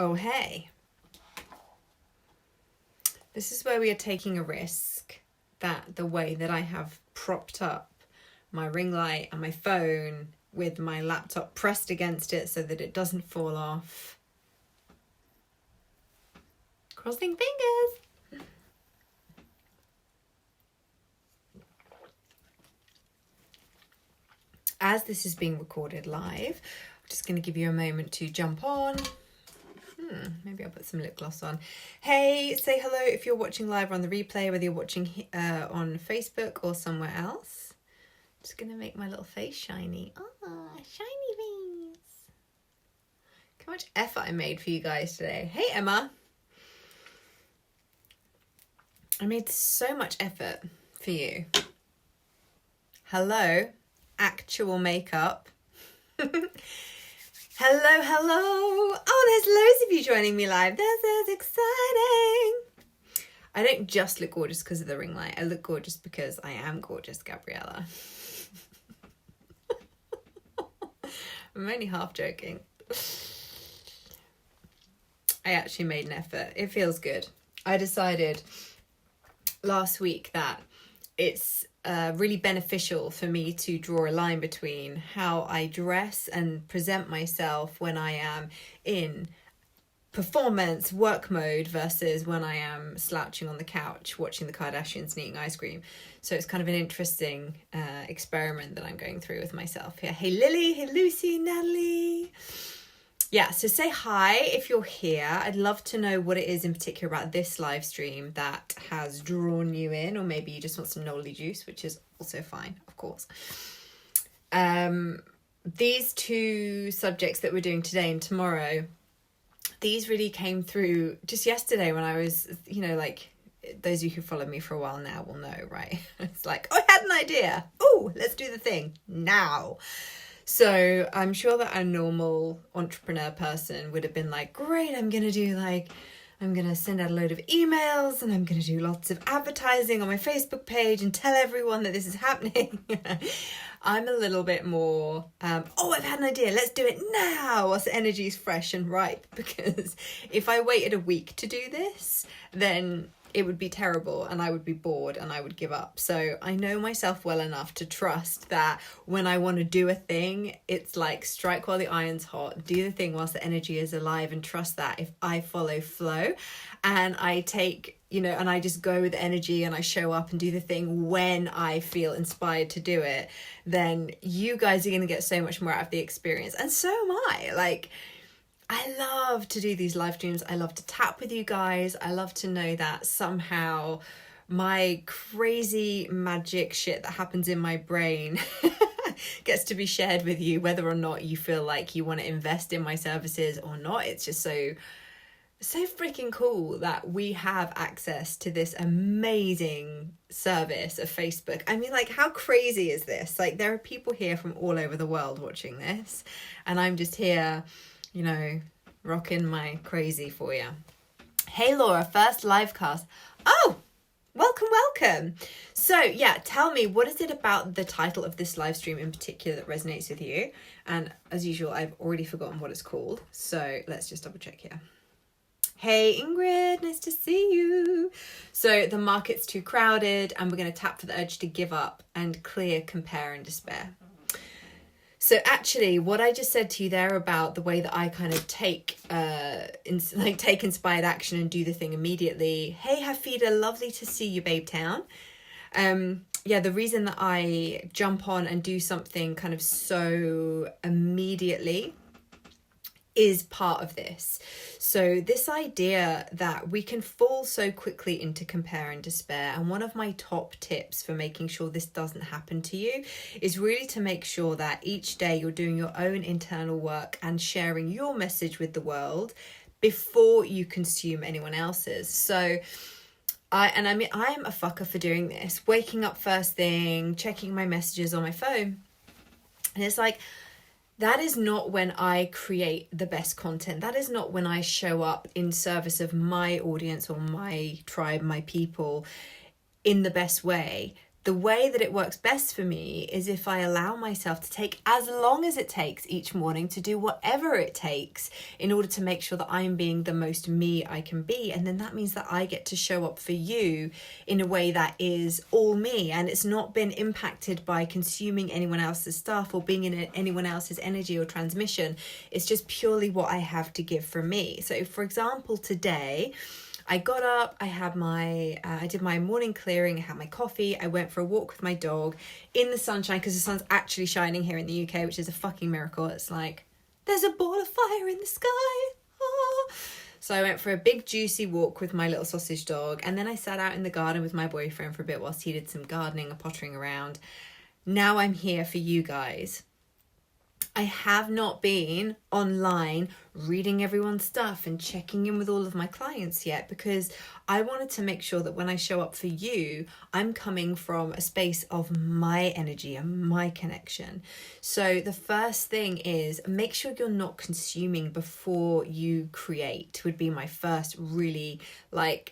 Oh, hey. This is where we are taking a risk that the way that I have propped up my ring light and my phone with my laptop pressed against it so that it doesn't fall off. Crossing fingers. As this is being recorded live, I'm just going to give you a moment to jump on. Maybe I'll put some lip gloss on. Hey, say hello if you're watching live or on the replay, whether you're watching on Facebook or somewhere else. I'm just going to make my little face shiny. Oh, shiny things. Look how much effort I made for you guys today. Hey, Emma. I made so much effort for you. Hello, actual makeup. Hello, hello. Oh, there's loads of you joining me live. This is exciting. I don't just look gorgeous because of the ring light. I look gorgeous because I am gorgeous, Gabriella. I'm only half joking. I actually made an effort. It feels good. I decided last week that it's really beneficial for me to draw a line between how I dress and present myself when I am in performance work mode versus when I am slouching on the couch watching the Kardashians and eating ice cream. So it's kind of an interesting experiment that I'm going through with myself here. Hey Lily, hey Lucy, Natalie. Yeah, so say hi if you're here. I'd love to know what it is in particular about this live stream that has drawn you in, or maybe you just want some Nolly juice, which is also fine, of course. These two subjects that we're doing today and tomorrow, these really came through just yesterday when I was, like, those of you who follow me for a while now will know, right? It's like, oh, I had an idea. Oh, let's do the thing now. So I'm sure that a normal entrepreneur person would have been like, great, I'm going to send out a load of emails and I'm going to do lots of advertising on my Facebook page and tell everyone that this is happening. I'm a little bit more, I've had an idea, let's do it now whilst the energy is fresh and ripe, because if I waited a week to do this, then it would be terrible and I would be bored and I would give up. So I know myself well enough to trust that when I want to do a thing, it's like strike while the iron's hot, do the thing whilst the energy is alive, and trust that if I follow flow and I take, and I just go with energy and I show up and do the thing when I feel inspired to do it, then you guys are going to get so much more out of the experience. And so am I. Like, I love to do these live streams. I love to tap with you guys. I love to know that somehow my crazy magic shit that happens in my brain gets to be shared with you, whether or not you feel like you want to invest in my services or not. It's just so freaking cool that we have access to this amazing service of Facebook. I mean, like, how crazy is this? Like, there are people here from all over the world watching this, and I'm just here, rocking my crazy for you. Hey Laura, first live cast. Oh, welcome. So yeah, tell me, what is it about the title of this live stream in particular that resonates with you? And as usual, I've already forgotten what it's called, so let's just double check here. Hey Ingrid, nice to see you. So the market's too crowded and we're going to tap for the urge to give up and clear compare and despair. So actually, what I just said to you there about the way that I kind of take inspired action and do the thing immediately. Hey, Hafida, lovely to see you, Babe Town. The reason that I jump on and do something kind of so immediately is part of this. So this idea that we can fall so quickly into compare and despair, and one of my top tips for making sure this doesn't happen to you is really to make sure that each day you're doing your own internal work and sharing your message with the world before you consume anyone else's. So I am a fucker for doing this, waking up first thing, checking my messages on my phone, and it's like, that is not when I create the best content. That is not when I show up in service of my audience or my tribe, my people, in the best way. The way that it works best for me is if I allow myself to take as long as it takes each morning to do whatever it takes in order to make sure that I'm being the most me I can be. And then that means that I get to show up for you in a way that is all me, and it's not been impacted by consuming anyone else's stuff or being in anyone else's energy or transmission. It's just purely what I have to give from me. So for example, today, I got up, I did my morning clearing, I had my coffee, I went for a walk with my dog in the sunshine, because the sun's actually shining here in the UK, which is a fucking miracle. It's like, there's a ball of fire in the sky. Oh. So I went for a big juicy walk with my little sausage dog, and then I sat out in the garden with my boyfriend for a bit whilst he did some gardening and pottering around. Now I'm here for you guys. I have not been online reading everyone's stuff and checking in with all of my clients yet, because I wanted to make sure that when I show up for you, I'm coming from a space of my energy and my connection. So the first thing is, make sure you're not consuming before you create, would be my first really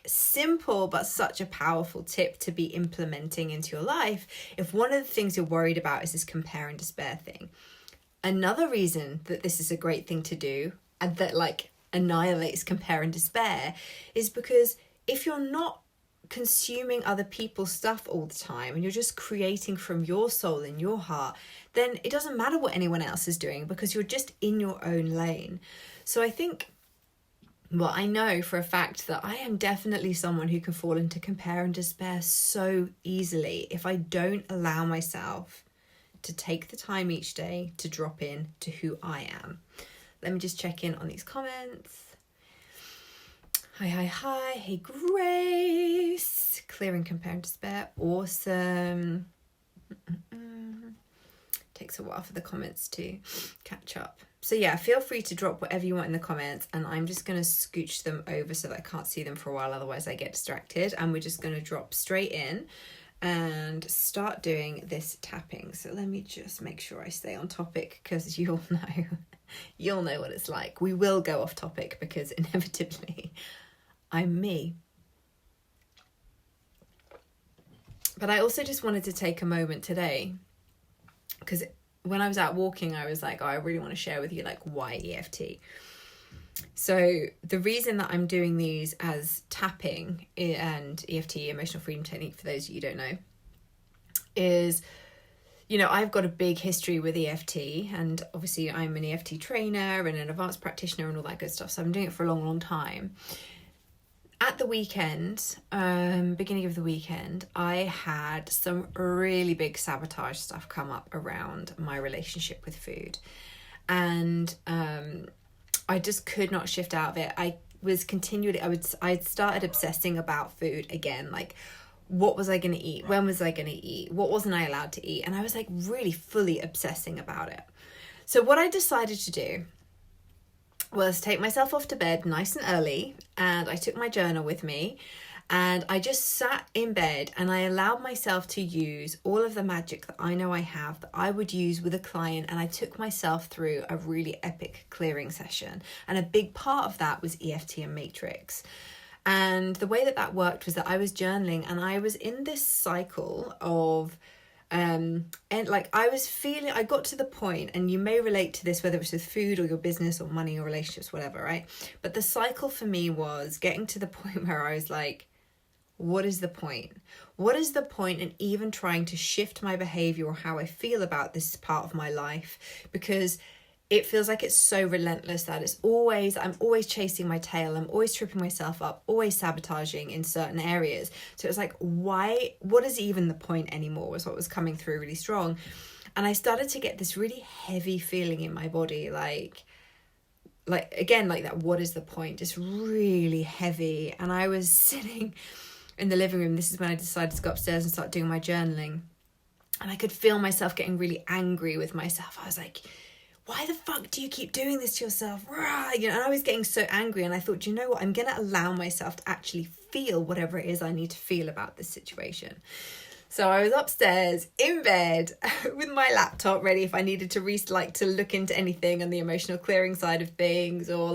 simple but such a powerful tip to be implementing into your life if one of the things you're worried about is this compare and despair thing. Another reason that this is a great thing to do, and that annihilates compare and despair, is because if you're not consuming other people's stuff all the time and you're just creating from your soul and your heart, then it doesn't matter what anyone else is doing, because you're just in your own lane. So I know for a fact that I am definitely someone who can fall into compare and despair so easily if I don't allow myself to take the time each day to drop in to who I am. Let me just check in on these comments. Hi. Hey, Grace. Clearing compare and despair. Awesome. Takes a while for the comments to catch up. So yeah, feel free to drop whatever you want in the comments, and I'm just going to scooch them over so that I can't see them for a while, otherwise I get distracted. And we're just going to drop straight in and start doing this tapping. So let me just make sure I stay on topic, because you'll know what it's like. We will go off topic because inevitably I'm me. But I also just wanted to take a moment today, because when I was out walking, I was like, I really want to share with you why EFT. So the reason that I'm doing these as tapping and EFT, emotional freedom technique, for those of you who don't know, is, I've got a big history with EFT, and obviously I'm an EFT trainer and an advanced practitioner and all that good stuff. So I'm doing it for a long, long time. At the weekend, beginning of the weekend, I had some really big sabotage stuff come up around my relationship with food. And I just could not shift out of it. I'd started obsessing about food again. What was I going to eat? When was I going to eat? What wasn't I allowed to eat? And I was really fully obsessing about it. So what I decided to do was take myself off to bed nice and early, and I took my journal with me, and I just sat in bed and I allowed myself to use all of the magic that I know I have that I would use with a client, and I took myself through a really epic clearing session. And a big part of that was EFT and Matrix. And the way that worked was that I was journaling, and I was in this cycle of I got to the point, and you may relate to this, whether it's with food or your business or money or relationships, whatever, right? But the cycle for me was getting to the point where I was like, what is the point? What is the point in even trying to shift my behavior or how I feel about this part of my life? Because it feels like it's so relentless that I'm always chasing my tail. I'm always tripping myself up, always sabotaging in certain areas. So it's like, what is even the point anymore, was what was coming through really strong. And I started to get this really heavy feeling in my body, that what is the point? Just really heavy. And I was sitting in the living room. This is when I decided to go upstairs and start doing my journaling. And I could feel myself getting really angry with myself. I was like, why the fuck do you keep doing this to yourself? And I was getting so angry, and I thought, you know what? I'm going to allow myself to actually feel whatever it is I need to feel about this situation. So I was upstairs in bed with my laptop ready if I needed to to look into anything on the emotional clearing side of things, or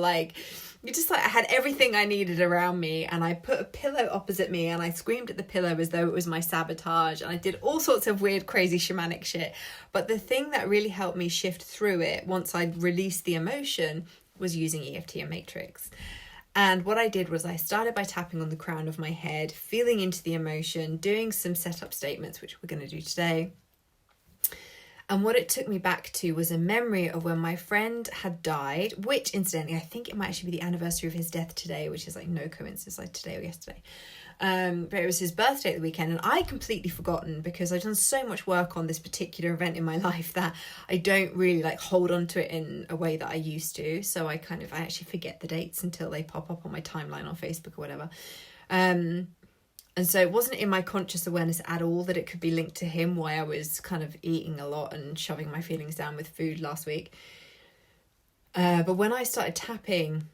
You just like, I had everything I needed around me, and I put a pillow opposite me and I screamed at the pillow as though it was my sabotage, and I did all sorts of weird, crazy shamanic shit. But the thing that really helped me shift through it once I'd released the emotion was using EFT and Matrix. And what I did was I started by tapping on the crown of my head, feeling into the emotion, doing some setup statements, which we're going to do today. And what it took me back to was a memory of when my friend had died, which incidentally, I think it might actually be the anniversary of his death today, which is like no coincidence, like today or yesterday. But it was his birthday at the weekend, and I completely forgotten because I've done so much work on this particular event in my life that I don't really like hold on to it in a way that I used to. So I actually forget the dates until they pop up on my timeline on Facebook or whatever. And so it wasn't in my conscious awareness at all that it could be linked to him, why I was kind of eating a lot and shoving my feelings down with food last week. But when I started tapping,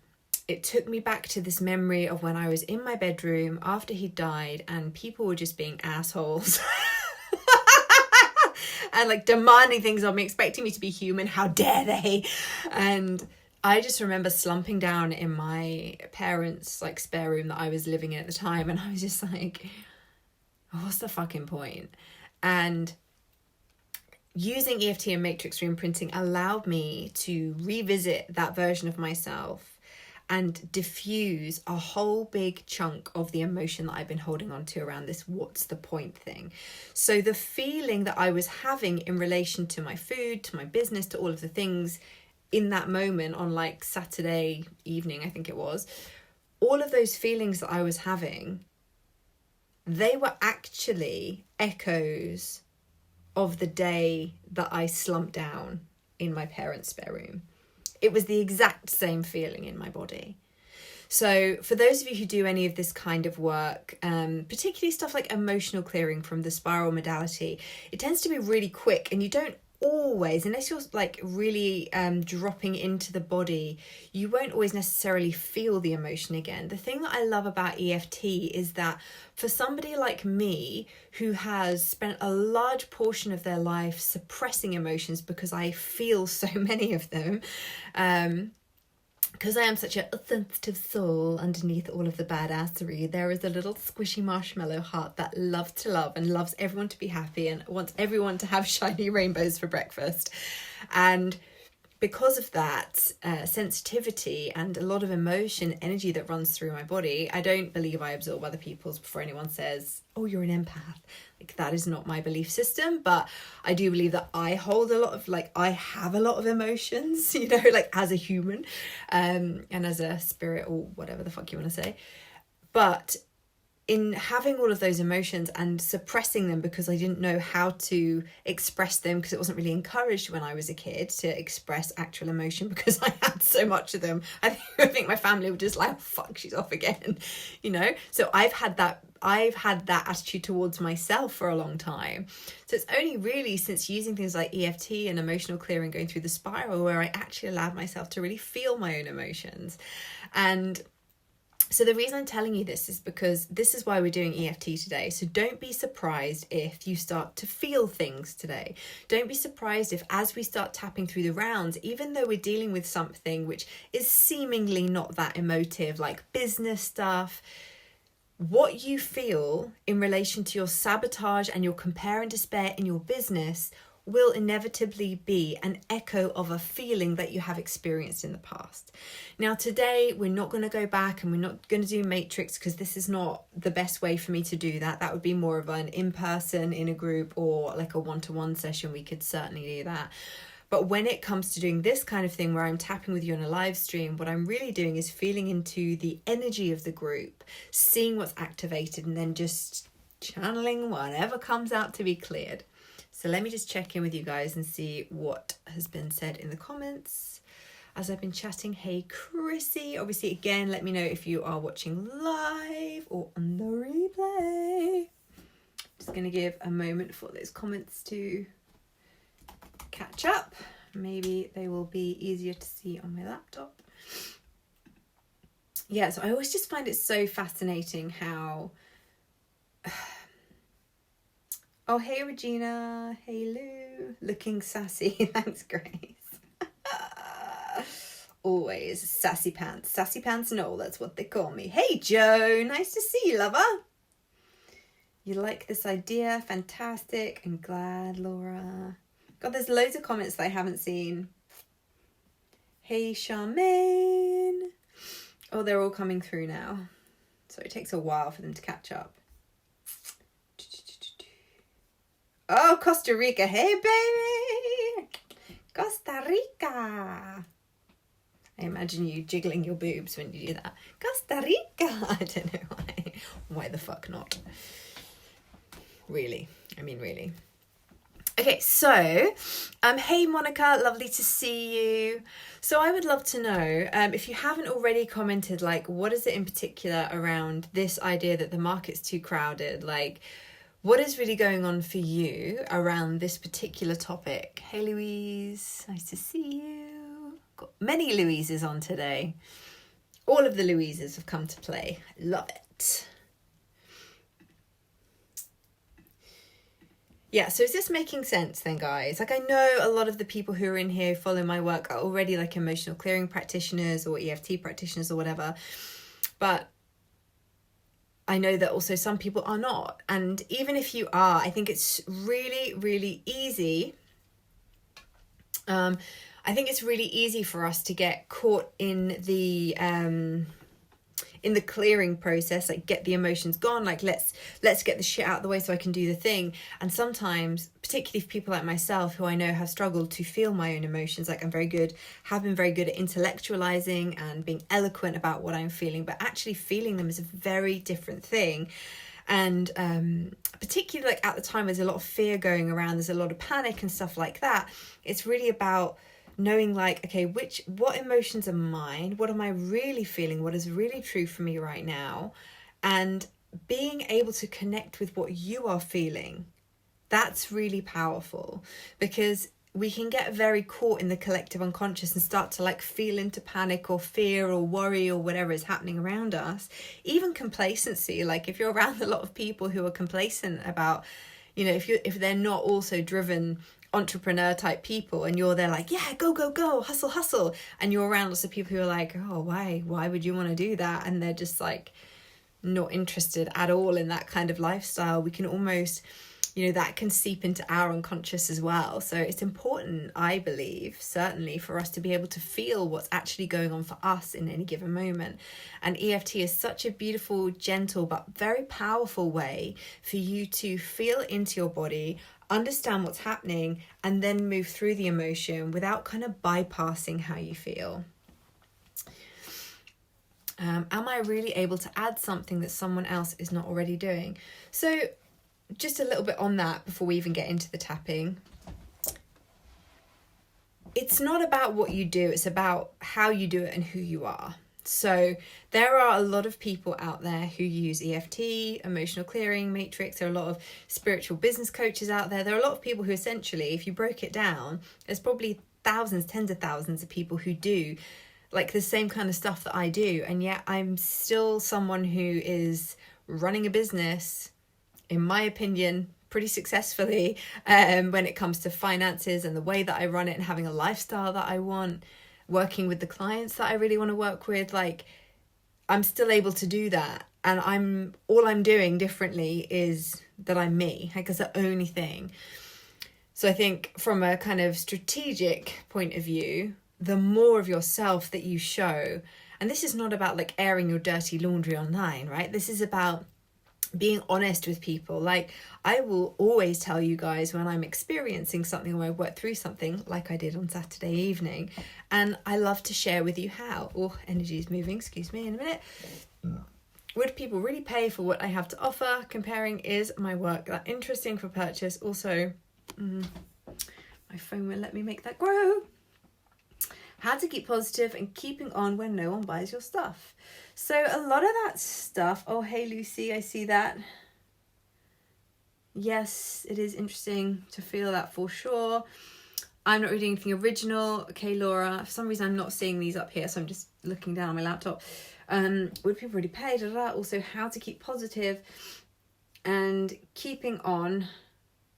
it took me back to this memory of when I was in my bedroom after he died and people were just being assholes. And like demanding things of me, expecting me to be human. How dare they? And I just remember slumping down in my parents' like spare room that I was living in at the time, and I was just like, what's the fucking point? And using EFT and matrix reimprinting allowed me to revisit that version of myself and diffuse a whole big chunk of the emotion that I've been holding on to around this what's the point thing. So the feeling that I was having in relation to my food, to my business, to all of the things in that moment on like Saturday evening, I think it was, all of those feelings that I was having, they were actually echoes of the day that I slumped down in my parents' spare room. It was the exact same feeling in my body. So for those of you who do any of this kind of work, particularly stuff like emotional clearing from the spiral modality, it tends to be really quick, and you don't always, unless you're like really dropping into the body, you won't always necessarily feel the emotion again. The thing that I love about EFT is that for somebody like me who has spent a large portion of their life suppressing emotions because I feel so many of them, because I am such a sensitive soul underneath all of the badassery, there is a little squishy marshmallow heart that loves to love and loves everyone to be happy and wants everyone to have shiny rainbows for breakfast. And because of that sensitivity and a lot of emotion, energy that runs through my body, I don't believe I absorb other people's before anyone says, oh, you're an empath. Like, that is not my belief system, but I do believe that I hold a lot of, like, I have a lot of emotions, you know, like as a human, and as a spirit or whatever the fuck you want to say. But in having all of those emotions and suppressing them because I didn't know how to express them, because it wasn't really encouraged when I was a kid to express actual emotion because I had so much of them. I think my family were just like, oh, fuck, she's off again, you know? So I've had that attitude towards myself for a long time. So it's only really since using things like EFT and emotional clearing, going through the spiral, where I actually allowed myself to really feel my own emotions. And so the reason I'm telling you this is because this is why we're doing EFT today. So don't be surprised if you start to feel things today. Don't be surprised if, as we start tapping through the rounds, even though we're dealing with something which is seemingly not that emotive, like business stuff, what you feel in relation to your sabotage and your compare and despair in your business will inevitably be an echo of a feeling that you have experienced in the past. Now, today, we're not going to go back and we're not going to do matrix because this is not the best way for me to do that. That would be more of an in-person, in a group, or like a one-to-one session. We could certainly do that. But when it comes to doing this kind of thing where I'm tapping with you on a live stream, what I'm really doing is feeling into the energy of the group, seeing what's activated, and then just channeling whatever comes out to be cleared. So let me just check in with you guys and see what has been said in the comments as I've been chatting. Hey, Chrissy. Obviously, again, let me know if you are watching live or on the replay. Just going to give a moment for those comments to catch up. Maybe they will be easier to see on my laptop. Yeah, so I always just find it so fascinating how... Oh, hey, Regina. Hey, Lou. Looking sassy. Thanks, Grace. always. Sassy pants Noel, that's what they call me. Hey Joe, nice to see you, lover. You like this idea? Fantastic. I'm glad, Laura. God, there's loads of comments that I haven't seen. Hey Charmaine. Oh, they're all coming through now, so it takes a while for them to catch up. Oh, Costa Rica. Hey baby, Costa Rica. I imagine you jiggling your boobs when you do that. Costa Rica. I don't know why. Why the fuck not? Really. I mean, really. Okay, so, hey Monica, lovely to see you. So I would love to know, if you haven't already commented, like, what is it in particular around this idea that the market's too crowded? Like, what is really going on for you around this particular topic? Hey Louise, nice to see you. Got many Louises on today. All of the Louises have come to play. Love it. Yeah, so is this making sense then, guys? Like, I know a lot of the people who are in here who follow my work are already like emotional clearing practitioners or EFT practitioners or whatever, but I know that also some people are not. And even if you are, I think it's really, really easy. I think it's really easy for us to get caught in the clearing process, like get the emotions gone, like let's get the shit out of the way so I can do the thing. And sometimes, particularly for people like myself who I know have struggled to feel my own emotions, like have been very good at intellectualizing and being eloquent about what I'm feeling, but actually feeling them is a very different thing. And particularly like at the time there's a lot of fear going around, there's a lot of panic and stuff like that. It's really about knowing, like, okay, what emotions are mine? What am I really feeling? What is really true for me right now? And being able to connect with what you are feeling, that's really powerful, because we can get very caught in the collective unconscious and start to like feel into panic or fear or worry or whatever is happening around us. Even complacency, like if you're around a lot of people who are complacent about, you know, if they're not also driven entrepreneur type people and you're there like, yeah, go, hustle, and you're around lots of people who are like, oh, why would you want to do that? And they're just like not interested at all in that kind of lifestyle. We can almost, you know, that can seep into our unconscious as well. So it's important, I believe, certainly for us to be able to feel what's actually going on for us in any given moment. And EFT is such a beautiful, gentle, but very powerful way for you to feel into your body, understand what's happening, and then move through the emotion without kind of bypassing how you feel. Am I really able to add something that someone else is not already doing? So just a little bit on that before we even get into the tapping. It's not about what you do, it's about how you do it and who you are. So there are a lot of people out there who use EFT, emotional clearing, matrix. There are a lot of spiritual business coaches out there. There are a lot of people who essentially, if you broke it down, there's probably thousands, tens of thousands of people who do like the same kind of stuff that I do. And yet I'm still someone who is running a business, in my opinion, pretty successfully when it comes to finances and the way that I run it and having a lifestyle that I want, working with the clients that I really want to work with. Like, I'm still able to do that. And all I'm doing differently is that I'm me. Like, it's the only thing. So I think from a kind of strategic point of view, the more of yourself that you show, and this is not about like airing your dirty laundry online, right? This is about being honest with people. Like, I will always tell you guys when I'm experiencing something or I work through something, like I did on Saturday evening, and I love to share with you how. Oh, energy is moving, excuse me, in a minute. Would people really pay for what I have to offer? Comparing, is my work that interesting for purchase? Also, my phone won't let me make that grow. How to keep positive and keeping on when no one buys your stuff. So a lot of that stuff. Oh, hey, Lucy, I see that. Yes, it is interesting to feel that for sure. I'm not reading anything original. Okay, Laura, for some reason I'm not seeing these up here, so I'm just looking down on my laptop. Would people really pay? Also, how to keep positive and keeping on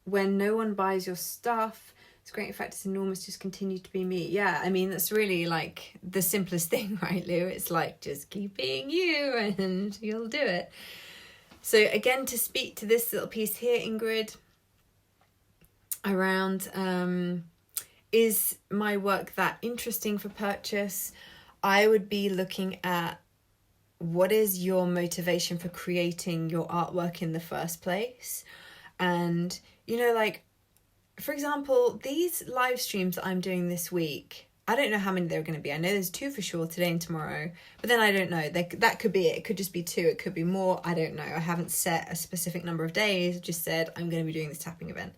when no one buys your stuff. It's great. In fact, it's enormous. Just continue to be me. Yeah, I mean, that's really like the simplest thing, right, Lou? It's like, just keep being you and you'll do it. So again, to speak to this little piece here, Ingrid, around is my work that interesting for purchase? I would be looking at what is your motivation for creating your artwork in the first place? And, you know, like, for example, these live streams that I'm doing this week, I don't know how many there are going to be. I know there's 2 for sure, today and tomorrow, but then I don't know. That could be it. It could just be 2. It could be more. I don't know. I haven't set a specific number of days. I've just said I'm going to be doing this tapping event.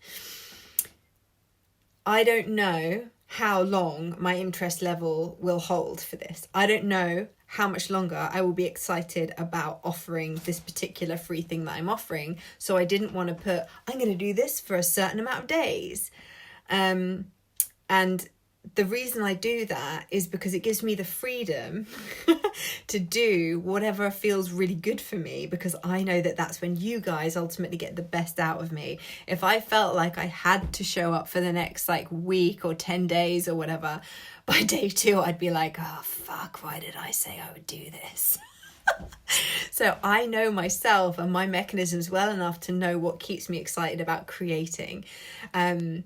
I don't know how long my interest level will hold for this. I don't know how much longer I will be excited about offering this particular free thing that I'm offering. So I didn't want to put, I'm going to do this for a certain amount of days. And the reason I do that is because it gives me the freedom to do whatever feels really good for me, because I know that that's when you guys ultimately get the best out of me. If I felt like I had to show up for the next like week or 10 days or whatever, by day 2, I'd be like, oh, fuck, why did I say I would do this? So I know myself and my mechanisms well enough to know what keeps me excited about creating. And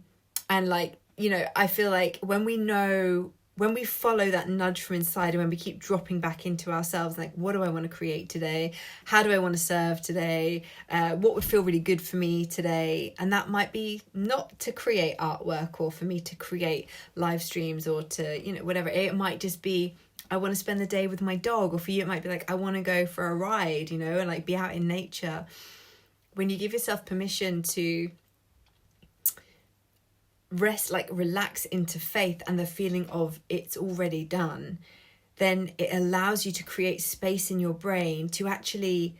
like, you know, I feel like when we follow that nudge from inside and when we keep dropping back into ourselves, like, what do I want to create today? How do I want to serve today? What would feel really good for me today? And that might be not to create artwork or for me to create live streams or to, you know, whatever. It might just be, I want to spend the day with my dog. Or for you, it might be like, I want to go for a ride, you know, and like be out in nature. When you give yourself permission to rest, like relax into faith and the feeling of it's already done, then it allows you to create space in your brain to actually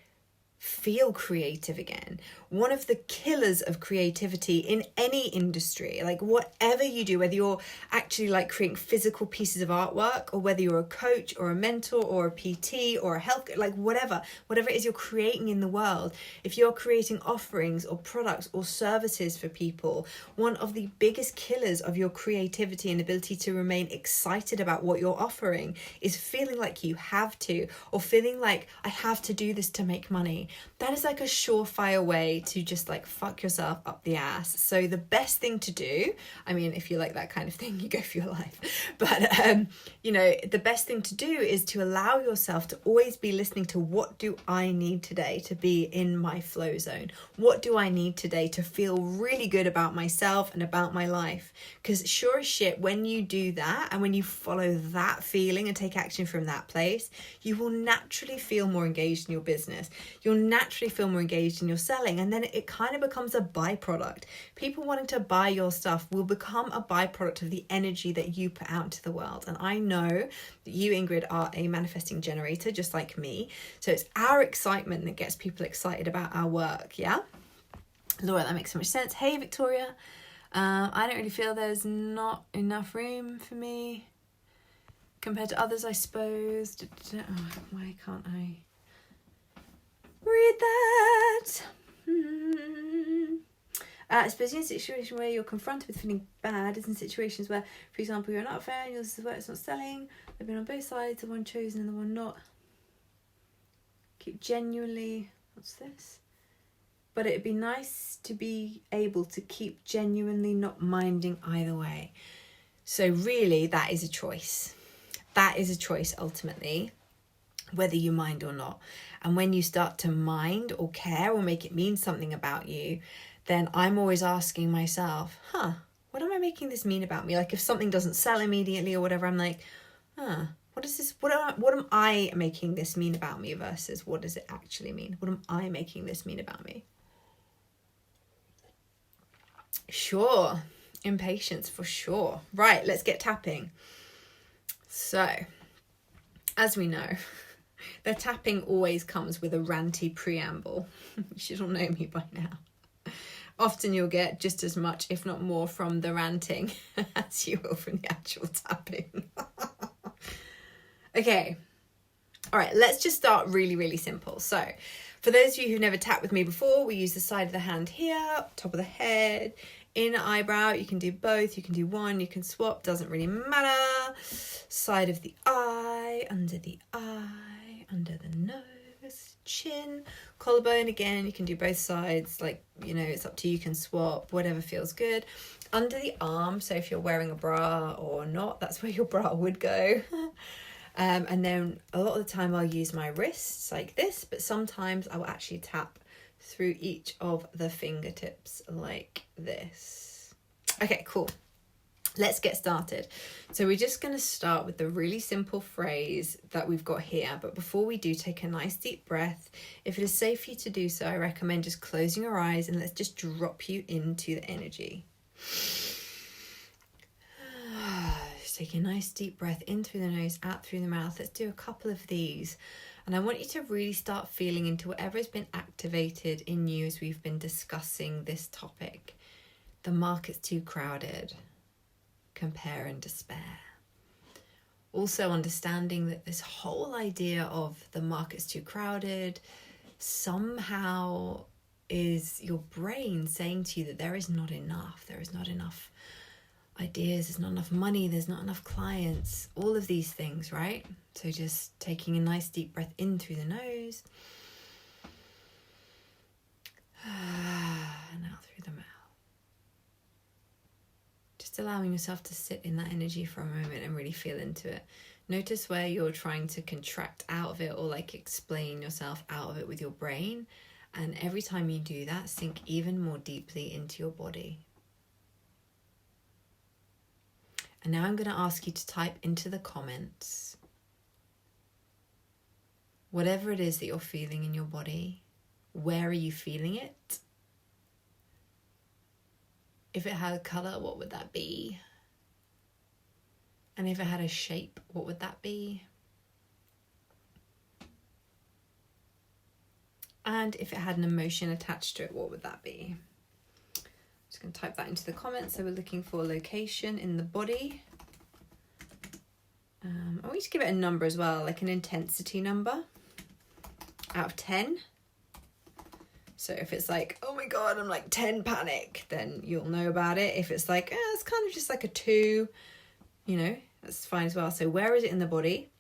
feel creative again. One of the killers of creativity in any industry, like whatever you do, whether you're actually like creating physical pieces of artwork or whether you're a coach or a mentor or a PT or a health, like whatever it is you're creating in the world, if you're creating offerings or products or services for people, one of the biggest killers of your creativity and ability to remain excited about what you're offering is feeling like you have to, or feeling like I have to do this to make money. That is like a surefire way to just like fuck yourself up the ass. So the best thing to do, I mean, if you like that kind of thing, you go for your life. But, you know, the best thing to do is to allow yourself to always be listening to, what do I need today to be in my flow zone? What do I need today to feel really good about myself and about my life? Because sure as shit, when you do that and when you follow that feeling and take action from that place, you will naturally feel more engaged in your business. You'll naturally feel more engaged in your selling, and then it kind of becomes a byproduct. People wanting to buy your stuff will become a byproduct of the energy that you put out into the world. And I know that you, Ingrid, are a manifesting generator just like me, so it's our excitement that gets people excited about our work. Yeah, Laura, that makes so much sense. Hey Victoria, I don't really feel there's not enough room for me compared to others, I suppose. Why can't I read that? Especially in a situation where you're confronted with feeling bad, is in situations where, for example, you're not fair and yours is not selling. They've been on both sides, the one chosen and the one not. Keep genuinely, what's this? But it'd be nice to be able to keep genuinely not minding either way. So really, that is a choice. That is a choice ultimately, whether you mind or not. And when you start to mind or care or make it mean something about you, then I'm always asking myself, what am I making this mean about me? Like if something doesn't sell immediately or whatever, I'm like, what is this? What am I making this mean about me versus what does it actually mean? What am I making this mean about me? Sure. Impatience for sure. Right, let's get tapping. So, as we know, the tapping always comes with a ranty preamble. You should all know me by now. Often you'll get just as much, if not more, from the ranting as you will from the actual tapping. Okay. All right, let's just start really, really simple. So, for those of you who've never tapped with me before, we use the side of the hand here, top of the head. Inner eyebrow, you can do both, you can do one, you can swap, doesn't really matter. Side of the eye, under the nose, chin, collarbone, again, you can do both sides, like, you know, it's up to you, you can swap, whatever feels good. Under the arm, so if you're wearing a bra or not, that's where your bra would go. And then a lot of the time I'll use my wrists like this, but sometimes I will actually tap through each of the fingertips like this. Okay, cool. Let's get started. So we're just going to start with the really simple phrase that we've got here. But before we do, take a nice deep breath. If it is safe for you to do so, I recommend just closing your eyes and let's just drop you into the energy. Just take a nice deep breath in through the nose, out through the mouth. Let's do a couple of these. And I want you to really start feeling into whatever has been activated in you as we've been discussing this topic. The market's too crowded. Compare and despair. Also understanding that this whole idea of the market's too crowded somehow is your brain saying to you that there is not enough ideas, there's not enough money, there's not enough clients, all of these things, right? So just taking a nice deep breath in through the nose and out through the mouth. Just allowing yourself to sit in that energy for a moment and really feel into it. Notice where you're trying to contract out of it or like explain yourself out of it with your brain. And every time you do that, sink even more deeply into your body. And now I'm going to ask you to type into the comments whatever it is that you're feeling in your body. Where are you feeling it? If it had a colour, what would that be? And if it had a shape, what would that be? And if it had an emotion attached to it, what would that be? Just going to type that into the comments. So we're looking for location in the body. I want you to give it a number as well, like an intensity number out of 10. So if it's like, oh my God, I'm like 10 panic, then you'll know about it. If it's like, it's kind of just like a 2, you know, that's fine as well. So where is it in the body?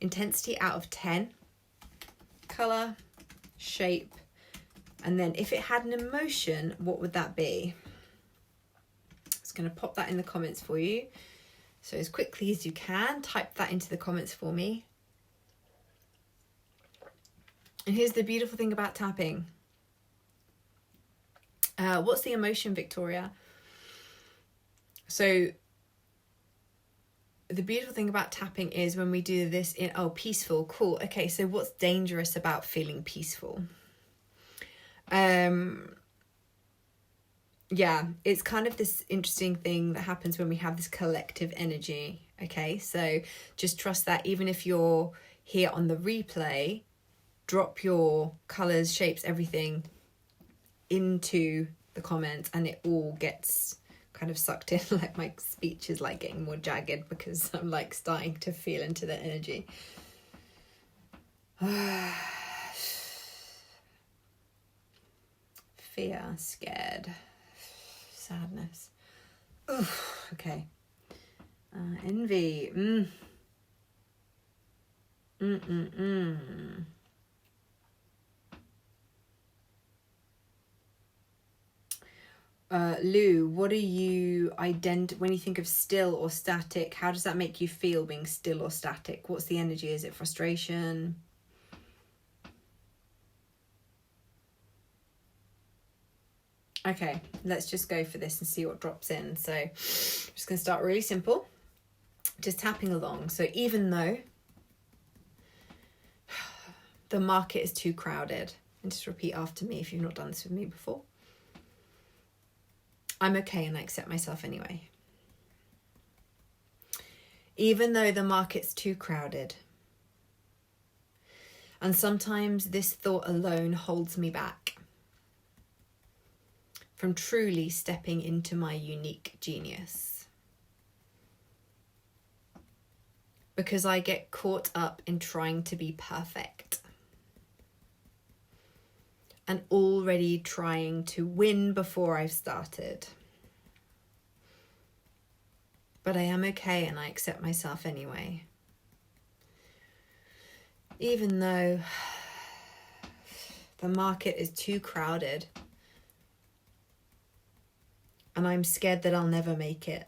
Intensity out of 10. Colour, shape. And then if it had an emotion, what would that be? Just going to pop that in the comments for you. So as quickly as you can, type that into the comments for me. And here's the beautiful thing about tapping. What's the emotion, Victoria? So the beautiful thing about tapping is when we do this in, peaceful, cool. Okay, so what's dangerous about feeling peaceful? Yeah, it's kind of this interesting thing that happens when we have this collective energy. Okay, so just trust that even if you're here on the replay, drop your colors, shapes, everything into the comments and it all gets kind of sucked in. Like my speech is like getting more jagged because I'm like starting to feel into the energy. Fear, scared, sadness. Oof, okay. Envy. Lou, what are you when you think of still or static, how does that make you feel being still or static? What's the energy? Is it frustration? Okay, let's just go for this and see what drops in. So I'm just going to start really simple, just tapping along. So even though the market is too crowded, and just repeat after me if you've not done this with me before. I'm okay and I accept myself anyway. Even though the market's too crowded. And sometimes this thought alone holds me back from truly stepping into my unique genius. Because I get caught up in trying to be perfect. and already trying to win before I've started. But I am okay and I accept myself anyway. Even though the market is too crowded and I'm scared that I'll never make it.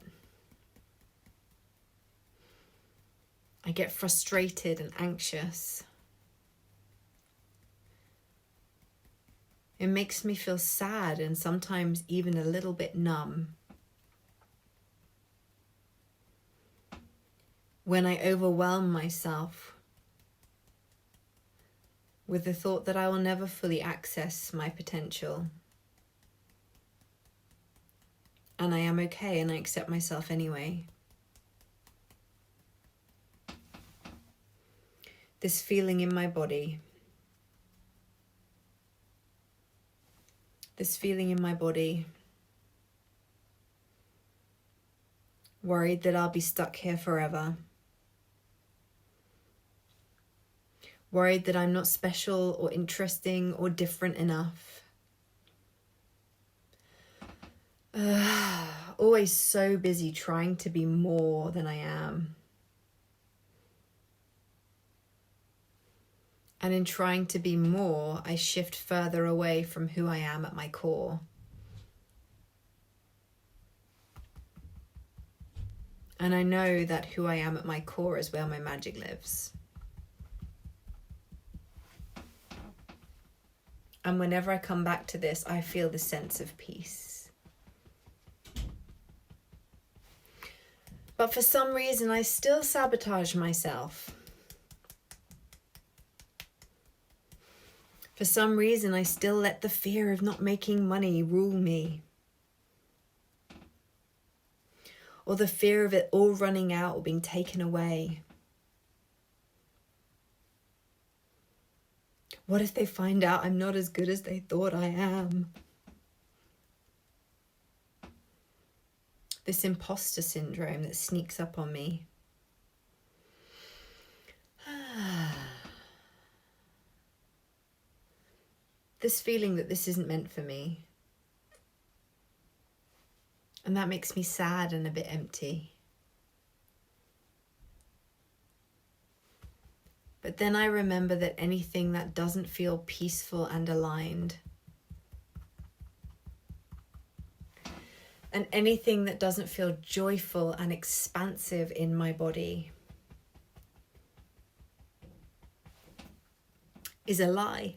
I get frustrated and anxious. It makes me feel sad and sometimes even a little bit numb. When I overwhelm myself with the thought that I will never fully access my potential. And I am okay and I accept myself anyway. This feeling in my body. This feeling in my body. Worried that I'll be stuck here forever. Worried that I'm not special or interesting or different enough. Always so busy trying to be more than I am. And in trying to be more, I shift further away from who I am at my core. And I know that who I am at my core is where my magic lives. And whenever I come back to this, I feel the sense of peace. But for some reason, I still sabotage myself. For some reason, I still let the fear of not making money rule me. Or the fear of it all running out or being taken away. What if they find out I'm not as good as they thought I am? This imposter syndrome that sneaks up on me. This feeling that this isn't meant for me. And that makes me sad and a bit empty. But then I remember that anything that doesn't feel peaceful and aligned, and anything that doesn't feel joyful and expansive in my body, is a lie.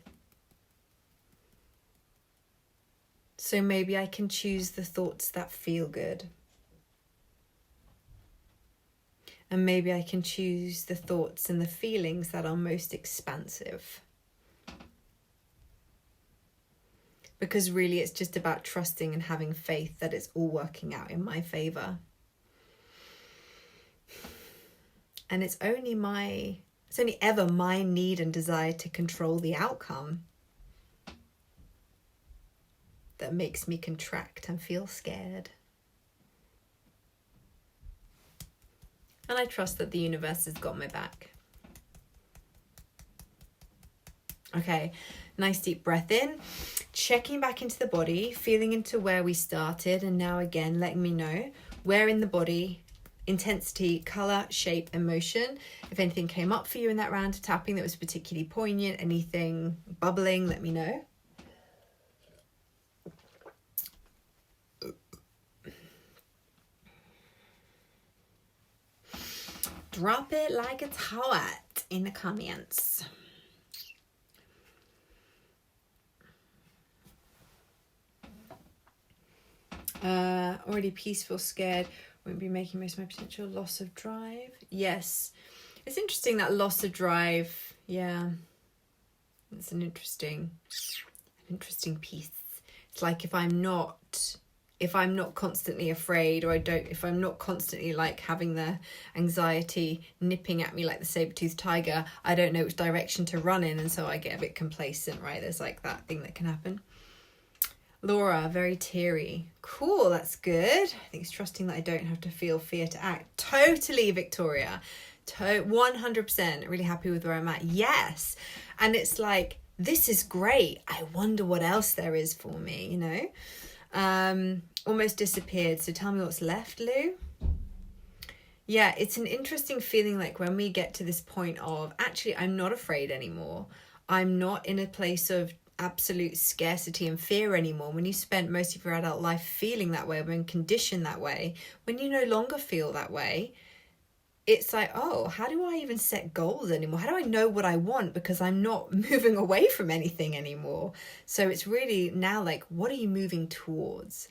So maybe I can choose the thoughts that feel good. And maybe I can choose the thoughts and the feelings that are most expansive. Because really it's just about trusting and having faith that it's all working out in my favor. And it's only ever my need and desire to control the outcome that makes me contract and feel scared. And I trust that the universe has got my back. Okay, nice deep breath in. Checking back into the body, feeling into where we started, and now again letting me know where in the body, intensity, colour, shape, emotion. If anything came up for you in that round of tapping that was particularly poignant, anything bubbling, let me know. Drop it like it's hot in the comments. Already peaceful, scared, won't be making most of my potential, loss of drive. Yes. It's interesting that loss of drive. Yeah. It's an interesting piece. It's like if I'm not constantly afraid, or if I'm not constantly like having the anxiety nipping at me like the saber-toothed tiger, I don't know which direction to run in, and so I get a bit complacent, right? There's like that thing that can happen. Laura, very teary. Cool, that's good. I think it's trusting that I don't have to feel fear to act. Totally, Victoria. 100%. Really happy with where I'm at. Yes. And it's like, this is great. I wonder what else there is for me, you know? Almost disappeared. So tell me what's left, Lou. Yeah, it's an interesting feeling, like when we get to this point of, actually, I'm not afraid anymore. I'm not in a place of absolute scarcity and fear anymore. When you spent most of your adult life feeling that way, when conditioned that way, when you no longer feel that way, it's like, oh, how do I even set goals anymore? How do I know what I want? Because I'm not moving away from anything anymore. So it's really now like, what are you moving towards?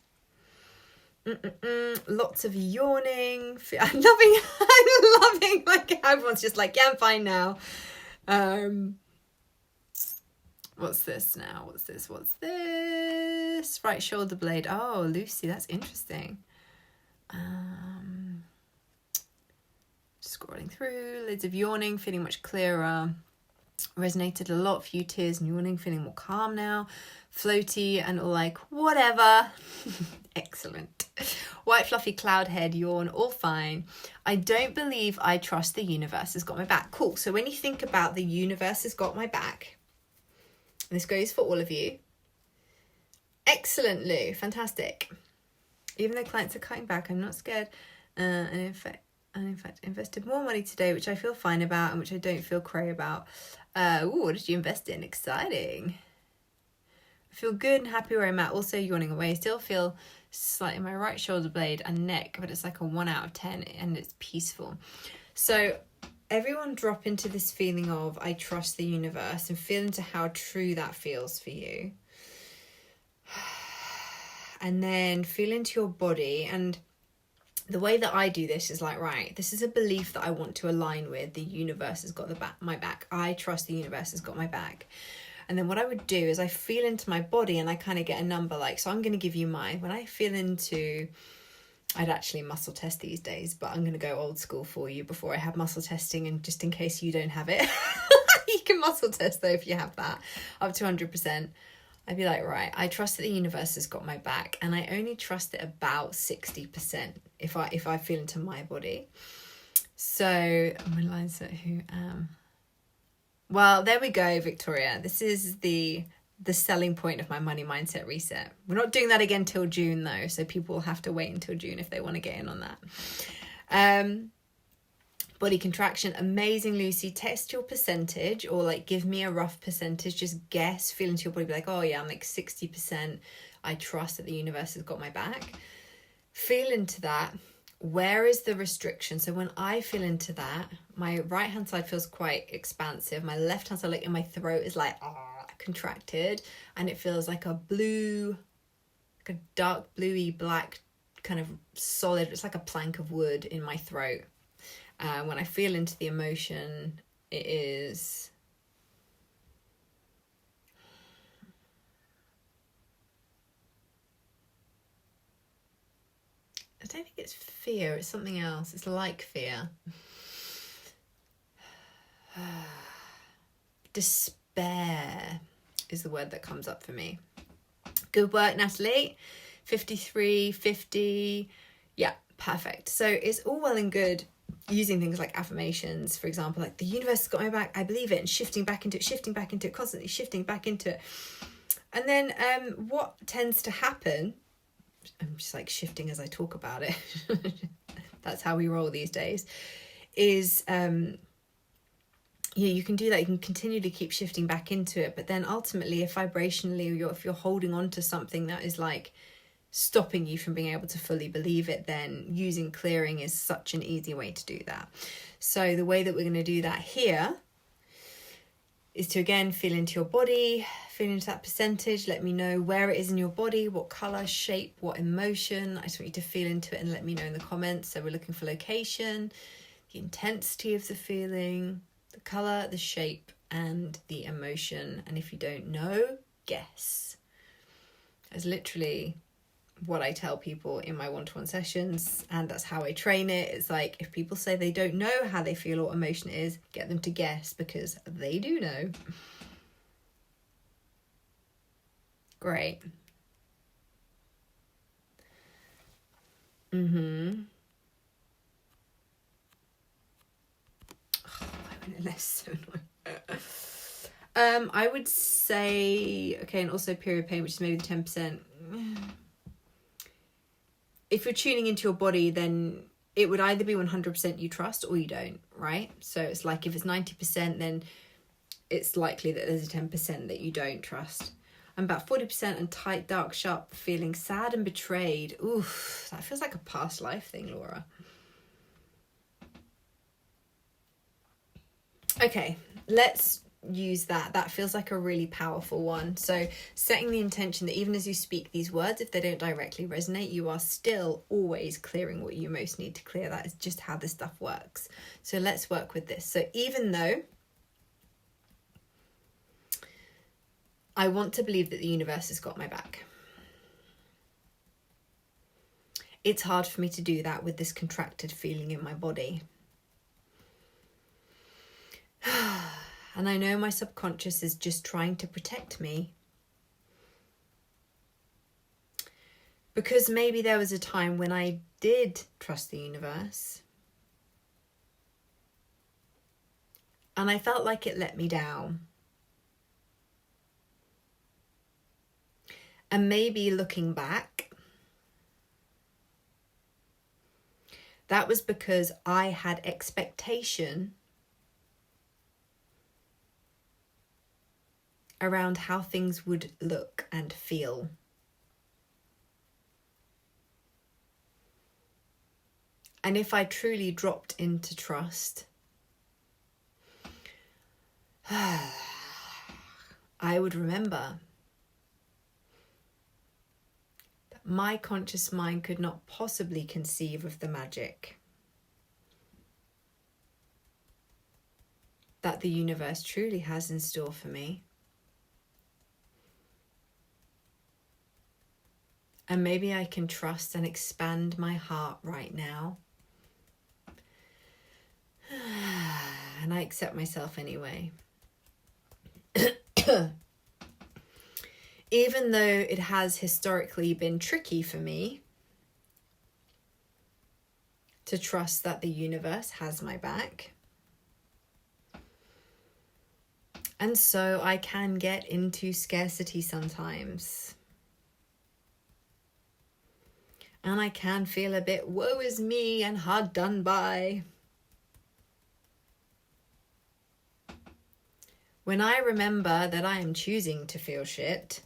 Lots of yawning. I'm loving, like, everyone's just like, yeah, I'm fine now. What's this now? What's this? Right shoulder blade. Oh, Lucy, that's interesting. Scrolling through, loads of yawning, feeling much clearer. Resonated a lot, few tears and yawning, feeling more calm now. Floaty and all like, whatever. Excellent. White fluffy cloud head, yawn, all fine. I don't believe I trust the universe has got my back. Cool. So when you think about the universe has got my back, and this goes for all of you. Excellent, Lou. Fantastic. Even though clients are cutting back, I'm not scared. And in fact, invested more money today, which I feel fine about and which I don't feel cray about. What did you invest in? Exciting. I feel good and happy where I'm at. Also yawning away. Still feel slightly in my right shoulder blade and neck, but it's like a 1 out of 10 and it's peaceful. So everyone drop into this feeling of, I trust the universe, and feel into how true that feels for you. And then feel into your body. And the way that I do this is like, right, this is a belief that I want to align with. The universe has got my back. I trust the universe has got my back. And then what I would do is I feel into my body and I kind of get a number, like, so I'm going to give you mine. When I feel into, I'd actually muscle test these days, but I'm going to go old school for you before I have muscle testing, and just in case you don't have it, you can muscle test though if you have that, up to 100%. I'd be like, right, I trust that the universe has got my back, and I only trust it about 60% if I feel into my body. So my lines at who am. Well, there we go, Victoria. This is the selling point of my money mindset reset. We're not doing that again till June though, so people will have to wait until June if they want to get in on that. Body contraction, amazing, Lucy. Test your percentage, or like give me a rough percentage. Just guess, feel into your body, be like, oh yeah, I'm like 60%. I trust that the universe has got my back. Feel into that. Where is the restriction? So when I feel into that, my right hand side feels quite expansive. My left hand side, like in my throat, is like contracted, and it feels like a blue, like a dark bluey black kind of solid. It's like a plank of wood in my throat. When I feel into the emotion, it is I don't think it's fear, it's something else. It's like fear. Despair is the word that comes up for me. Good work, Natalie. 53, 50. Yeah, perfect. So it's all well and good using things like affirmations, for example, like the universe has got my back, I believe it, and shifting back into it, constantly shifting back into it. And then what tends to happen, I'm just like shifting as I talk about it, that's how we roll these days, is you can do that. You can continually keep shifting back into it, but then ultimately, if vibrationally, if you're holding on to something that is like stopping you from being able to fully believe it, then using clearing is such an easy way to do that. So the way that we're going to do that here is to, again, feel into your body, feel into that percentage. Let me know where it is in your body, what color, shape, what emotion. I just want you to feel into it and let me know in the comments. So we're looking for location, the intensity of the feeling, the color, the shape, and the emotion. And if you don't know, guess. That's literally what I tell people in my one-to-one sessions, and that's how I train it. It's like, if people say they don't know how they feel or what emotion is, get them to guess, because they do know. Great. Oh, why wouldn't it less so annoying? I would say, okay, and also period pain, which is maybe the 10%. If you're tuning into your body, then it would either be 100% you trust or you don't, right? So it's like if it's 90%, then it's likely that there's a 10% that you don't trust. I'm about 40% and tight, dark, sharp, feeling sad and betrayed. Oof, that feels like a past life thing, Laura. Okay, let's use that. That feels like a really powerful one. So setting the intention that even as you speak these words, if they don't directly resonate, you are still always clearing what you most need to clear. That is just how this stuff works. So let's work with this. So even though I want to believe that the universe has got my back, it's hard for me to do that with this contracted feeling in my body. And I know my subconscious is just trying to protect me. Because maybe there was a time when I did trust the universe. And I felt like it let me down. And maybe looking back, that was because I had expectation around how things would look and feel. And if I truly dropped into trust, I would remember that my conscious mind could not possibly conceive of the magic that the universe truly has in store for me. And maybe I can trust and expand my heart right now. And I accept myself anyway. Even though it has historically been tricky for me to trust that the universe has my back. And so I can get into scarcity sometimes. And I can feel a bit woe is me and hard done by. When I remember that I am choosing to feel shit,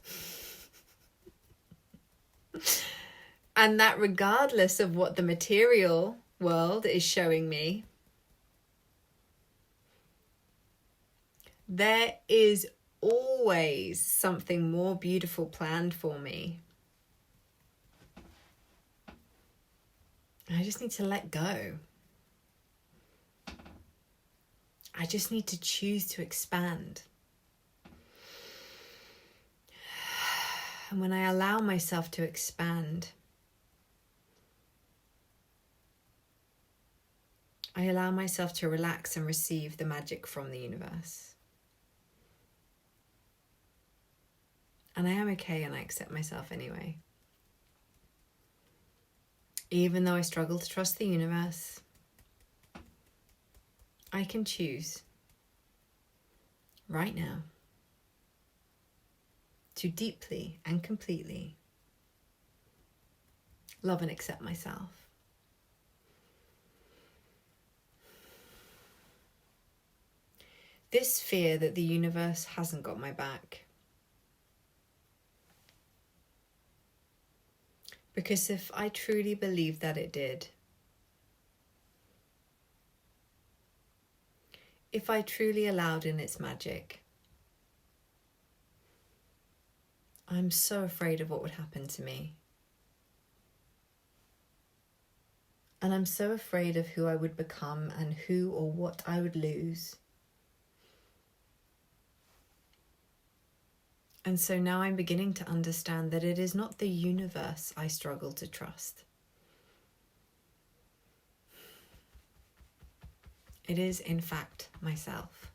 and that regardless of what the material world is showing me, there is always something more beautiful planned for me. I just need to let go. I just need to choose to expand. And when I allow myself to expand, I allow myself to relax and receive the magic from the universe. And I am okay and I accept myself anyway. Even though I struggle to trust the universe, I can choose right now to deeply and completely love and accept myself. This fear that the universe hasn't got my back. Because if I truly believed that it did, if I truly allowed in its magic, I'm so afraid of what would happen to me. And I'm so afraid of who I would become and who or what I would lose. And so now I'm beginning to understand that it is not the universe I struggle to trust. It is, in fact, myself.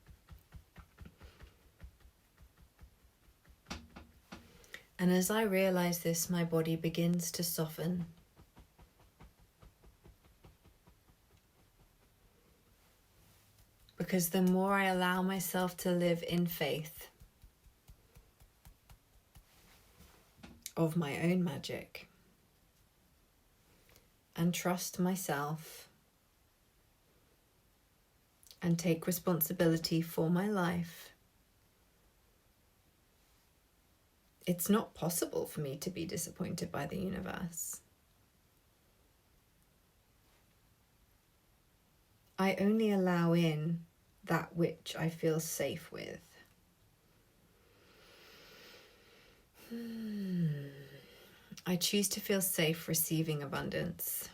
And as I realize this, my body begins to soften. Because the more I allow myself to live in faith of my own magic and trust myself and take responsibility for my life, it's not possible for me to be disappointed by the universe. I only allow in that which I feel safe with. I choose to feel safe receiving abundance.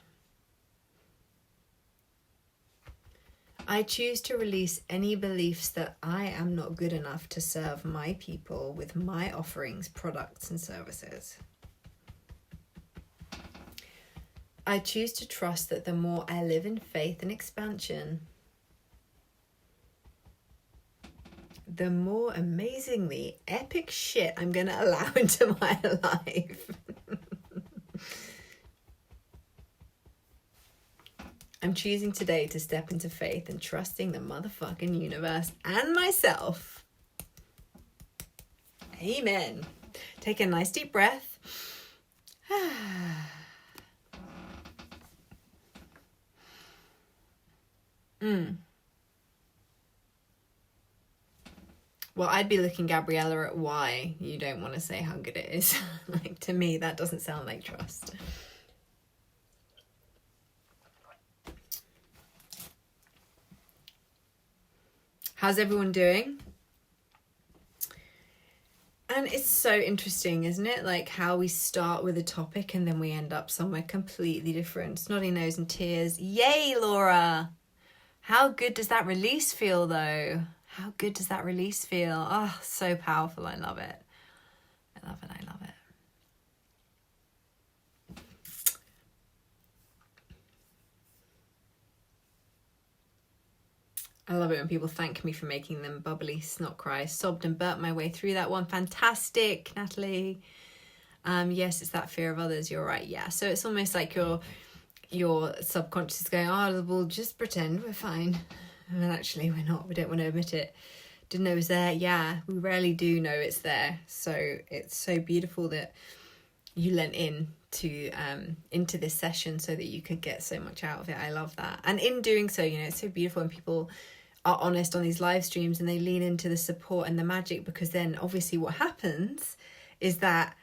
I choose to release any beliefs that I am not good enough to serve my people with my offerings, products, and services. I choose to trust that the more I live in faith and expansion, the more amazingly epic shit I'm going to allow into my life. I'm choosing today to step into faith and trusting the motherfucking universe and myself. Amen. Take a nice deep breath. Well, I'd be looking, Gabriella, at why you don't want to say how good it is. Like, to me, that doesn't sound like trust. How's everyone doing? And it's so interesting, isn't it? Like how we start with a topic and then we end up somewhere completely different. Snotty nose and tears. Yay, Laura! How good does that release feel, though? How good does that release feel? Oh, so powerful. I love it. I love it. I love it. I love it when people thank me for making them bubbly snot cry. Sobbed and burnt my way through that one. Fantastic, Natalie. Yes, it's that fear of others. You're right. Yeah. So it's almost like your subconscious is going, oh, we'll just pretend we're fine. And actually we're not. We don't want to admit it. Didn't know it was there. Yeah, we rarely do know it's there. So it's so beautiful that you lent in to into this session so that you could get so much out of it. I love that. And in doing so, you know, it's so beautiful when people are honest on these live streams and they lean into the support and the magic, because then obviously what happens is that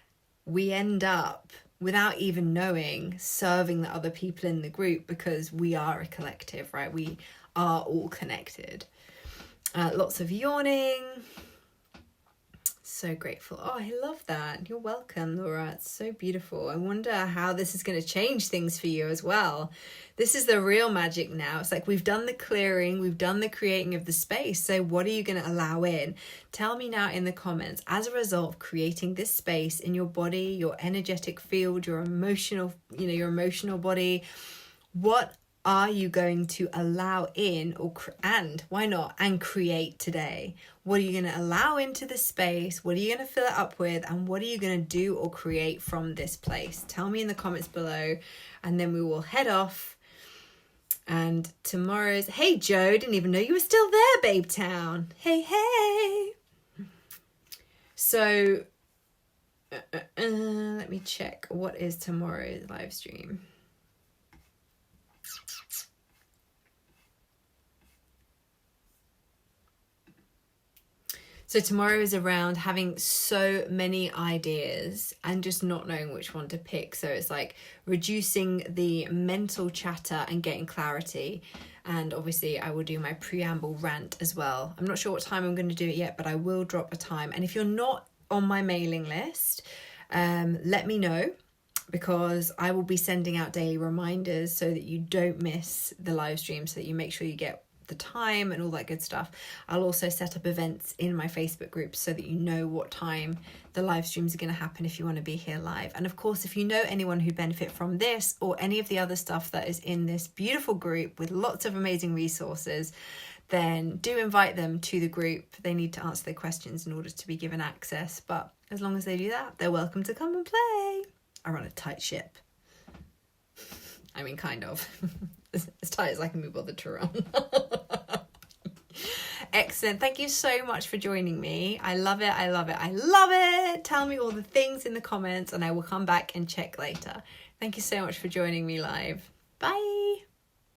we end up, without even knowing, serving the other people in the group, because we are a collective, right? We are all connected. Lots of yawning. So grateful. Oh, I love that. You're welcome, Laura. It's so beautiful. I wonder how this is going to change things for you as well. This is the real magic now. It's like we've done the clearing, we've done the creating of the space. So what are you going to allow in? Tell me now in the comments, as a result of creating this space in your body, your energetic field, your emotional, your emotional body, what are you going to allow in, and why not, and create today? What are you going to allow into the space? What are you going to fill it up with? And what are you going to do or create from this place? Tell me in the comments below, and then we will head off. And tomorrow's, hey Joe, didn't even know you were still there, Babe Town. Hey. So, let me check. What is tomorrow's live stream? So tomorrow is around having so many ideas and just not knowing which one to pick. So it's like reducing the mental chatter and getting clarity. And obviously I will do my preamble rant as well. I'm not sure what time I'm going to do it yet, but I will drop a time. And if you're not on my mailing list, let me know, because I will be sending out daily reminders so that you don't miss the live stream, so that you make sure you get the time and all that good stuff. I'll also set up events in my Facebook group so that you know what time the live streams are going to happen if you want to be here live. And of course, if you know anyone who'd benefit from this or any of the other stuff that is in this beautiful group with lots of amazing resources, then do invite them to the group. They need to answer their questions in order to be given access, but as long as they do that, they're welcome to come and play. I run a tight ship. I mean, kind of. As tight as I can be bothered to run. Excellent. Thank you so much for joining me. I love it. I love it. I love it. Tell me all the things in the comments and I will come back and check later. Thank you so much for joining me live. Bye.